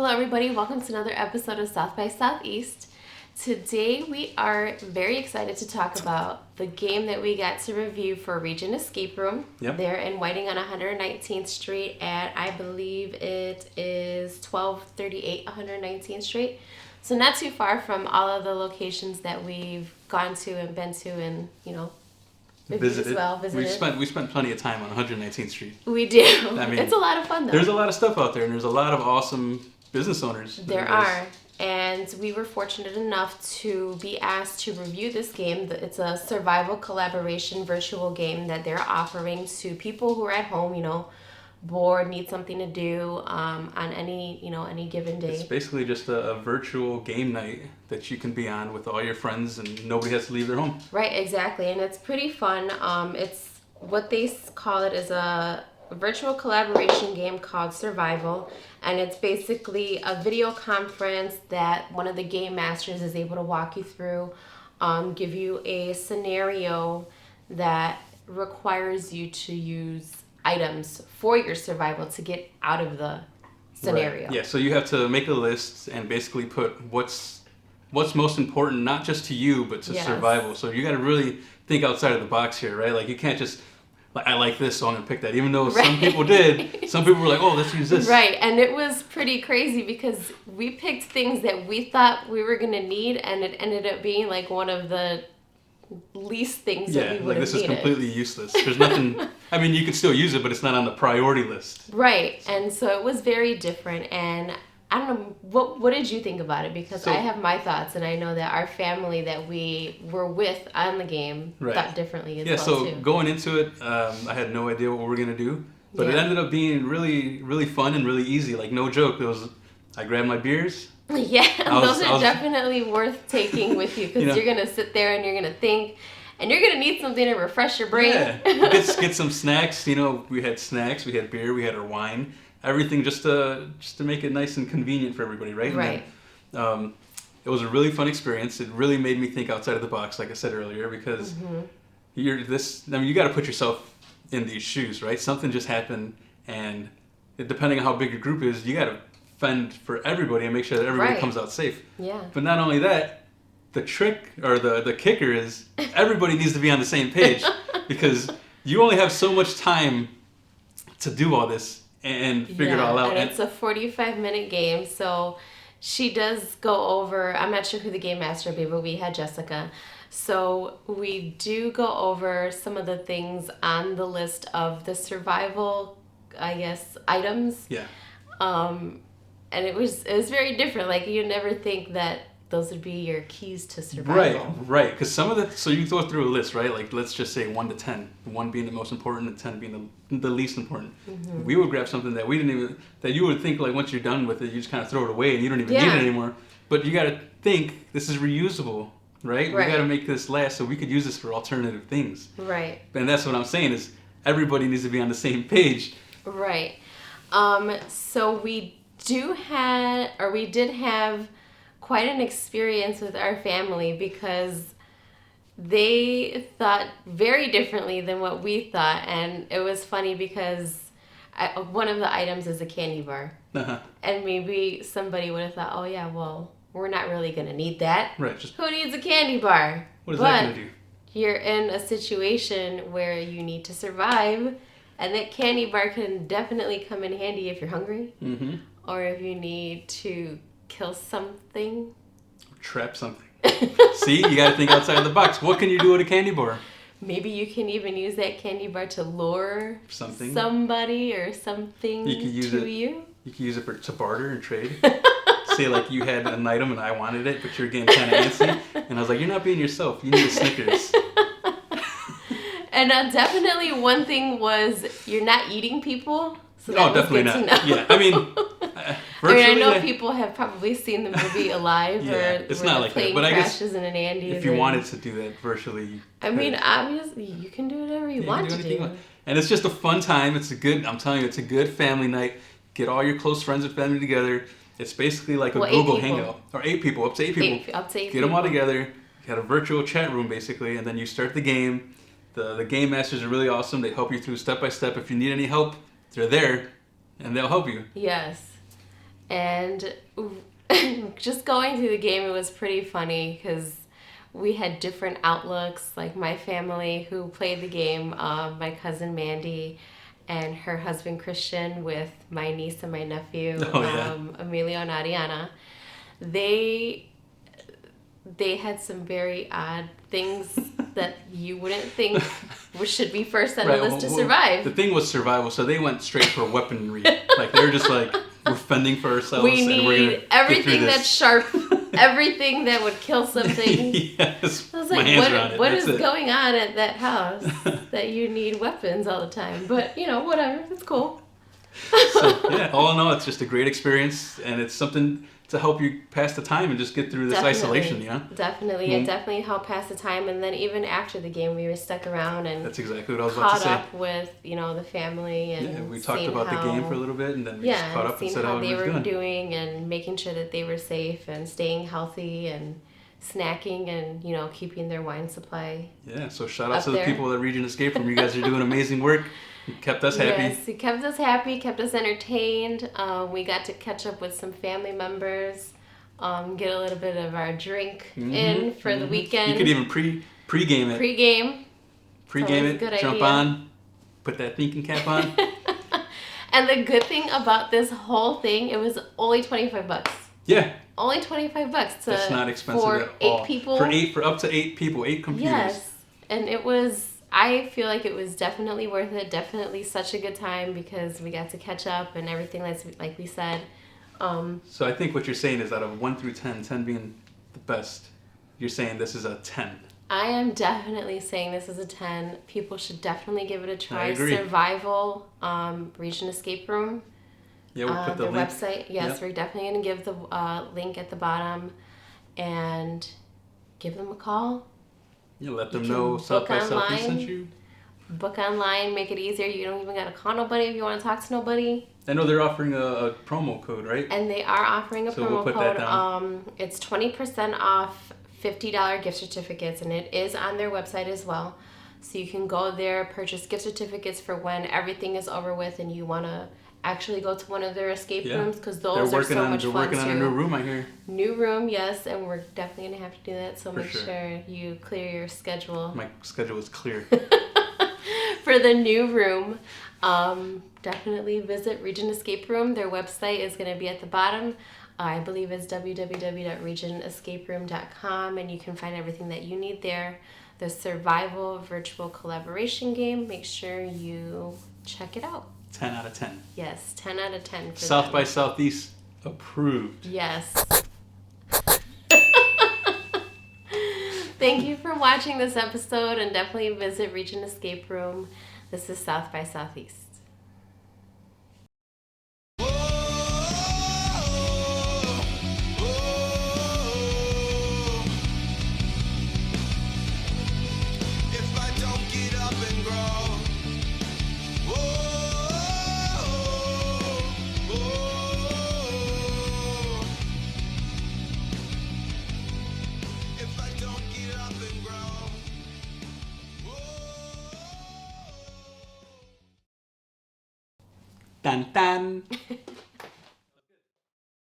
Hello, everybody. Welcome to another episode of South by Southeast. Today, we are very excited to talk about the game that we got to review for Region Escape Room. Yep. They're in Whiting on 119th Street at, I believe it is 1238 119th Street. So not too far from all of the locations that we've gone to and been to and, Visited. Visited. We spent plenty of time on 119th Street. We do. I mean, it's a lot of fun, though. There's a lot of stuff out there, and there's a lot of awesome business owners. There are. And we were fortunate enough to be asked to review this game. It's a survival collaboration virtual game that they're offering to people who are at home, bored, need something to do on any given day. It's basically just a virtual game night that you can be on with all your friends, and nobody has to leave their home. Right, exactly. And it's pretty fun. It's what they call it is a virtual collaboration game called Survival, and it's basically a video conference that one of the game masters is able to walk you through, give you a scenario that requires you to use items for your survival to get out of the scenario. Right. Yeah, so you have to make a list and basically put what's most important, not just to you, but to survival. So you got to really think outside of the box here, right? Like you can't just, I like this, so I'm going to pick that. Even though some people did, some people were like, oh, let's use this. Right, and it was pretty crazy because we picked things that we thought we were going to need, and it ended up being like one of the least things that we would have needed. Yeah, like this is completely useless. There's nothing, I mean, you could still use it, but it's not on the priority list. Right, and so it was very different, and I don't know, what did you think about it? Because I have my thoughts, and I know that our family that we were with on the game thought differently as well, too. So going into it, I had no idea what we were going to do, but it ended up being really, really fun and really easy. Like, no joke, I grabbed my beers. Yeah, those are definitely worth taking with you, because you're going to sit there and you're going to think, and you're going to need something to refresh your brain. Yeah, get some snacks. We had snacks, we had beer, we had our wine. Everything just to make it nice and convenient for everybody, right? Right. And then, it was a really fun experience. It really made me think outside of the box, like I said earlier, because you got to put yourself in these shoes, right? Something just happened, and depending on how big your group is, you got to fend for everybody and make sure that everybody comes out safe. Yeah. But not only that, the trick or the kicker is everybody needs to be on the same page because you only have so much time to do all this and figure it all out. And it's a 45-minute game, so she does go over, I'm not sure who the game master will be, but we had Jessica. So we do go over some of the things on the list of the survival, I guess, items. Yeah. And it was very different. Like, you never think that those would be your keys to survival. Right. Because so you go through a list, right? Like, let's just say 1 to 10. 1 being the most important and 10 being the least important. Mm-hmm. We would grab something that that you would think, like, once you're done with it, you just kind of throw it away and you don't even need it anymore. But you got to think, this is reusable, right? We got to make this last so we could use this for alternative things. Right. And that's what I'm saying is everybody needs to be on the same page. Right. So we did have quite an experience with our family because they thought very differently than what we thought, and it was funny because one of the items is a candy bar, and maybe somebody would have thought, oh yeah, well, we're not really going to need that. Right. Who needs a candy bar? What is that going to do? You're in a situation where you need to survive, and that candy bar can definitely come in handy if you're hungry, or if you need to kill something. Trap something. See, you got to think outside the box. What can you do with a candy bar? Maybe you can even use that candy bar to lure somebody or something you. You can use it to barter and trade. Say, like, you had an item and I wanted it, but you're getting kind of antsy. And I was like, you're not being yourself. You need a Snickers. And definitely one thing was you're not eating people. So that was definitely good not. To know. Yeah, I mean, I know people have probably seen the movie Alive or it's not like that. But I guess crashes in an Andes. If you wanted to do that virtually, obviously you can do whatever you want to do. And it's just a fun time. I'm telling you, it's a good family night. Get all your close friends and family together. It's basically like a Google Hangout. Or 8 people, up to 8 people. Up to 8 Get them all together. You got a virtual chat room basically, and then you start the game. The game masters are really awesome. They help you through step by step. If you need any help, they're there, and they'll help you. Yes. And just going through the game, it was pretty funny because we had different outlooks. Like my family who played the game, my cousin Mandy and her husband Christian with my niece and my nephew, Oh, yeah. Emilio and Ariana. They had some very odd things that you wouldn't think should be first on the list to survive. The thing was survival, so they went straight for weaponry. Like they were just like, we're fending for ourselves. We and we're need gonna everything get through that's this. sharp, everything that would kill something. Yes, I was my like, hands are on it. what That's is it. going on at that house that you need weapons all the time? But, whatever. It's cool. So, yeah, all in all, it's just a great experience, and it's something to help you pass the time and just get through this isolation, Definitely. It definitely helped pass the time. And then even after the game, we were stuck around and That's exactly what I was about to caught say. up with, the family. And Yeah, we talked seeing about the game for a little bit, and then we just caught up and seeing said how how they it was were doing. doing and making sure that they were safe and staying healthy and snacking and, keeping their wine supply. Yeah, so shout out Up to the there. people at Region Escape Room. You guys are doing amazing work. You kept us happy. Yes, it kept us happy, kept us entertained. We got to catch up with some family members, get a little bit of our drink in for the weekend. You could even pre-game it. Pre-game. Pre-game always it, a good jump idea. on, put that thinking cap on. And the good thing about this whole thing, it was only $25. Yeah, Only $25 that's not expensive for at all. 8 people. For up to 8 people, 8 computers. Yes, and I feel like it was definitely worth it. Definitely such a good time because we got to catch up and everything. Like we said. So I think what you're saying is out of 1 through 10, 10 being the best, you're saying this is a 10. I am definitely saying this is a 10. People should definitely give it a try. I agree. Survival, Region Escape Room. Yeah, we'll put the their link. website. Yes, Yep. we're definitely going to give the link at the bottom and give them a call. Yeah, let them You know can South book by Southeast online. sent you. Book online, make it easier. You don't even got to call nobody if you want to talk to nobody. I know they're offering a promo code, right? And they are offering a So promo we'll put that code. down. It's 20% off $50 gift certificates, and it is on their website as well. So you can go there, purchase gift certificates for when everything is over with and you want to actually go to one of their escape rooms because those are so much They're fun working too. on a new room, I hear. New room, yes, and we're definitely going to have to do that. So For make sure. sure you clear your schedule My schedule is clear. for the new room. Definitely visit Region Escape Room. Their website is going to be at the bottom. I believe it's www.regionescaperoom.com, and you can find everything that you need there. The survival virtual collaboration game. Make sure you check it out. 10 out of 10. Yes, 10 out of 10 for South them. by Southeast approved. Yes. Thank you for watching this episode, and definitely visit Region Escape Room. This is South by Southeast. If I don't get up and grow, if I don't get up and grow, Tan tan.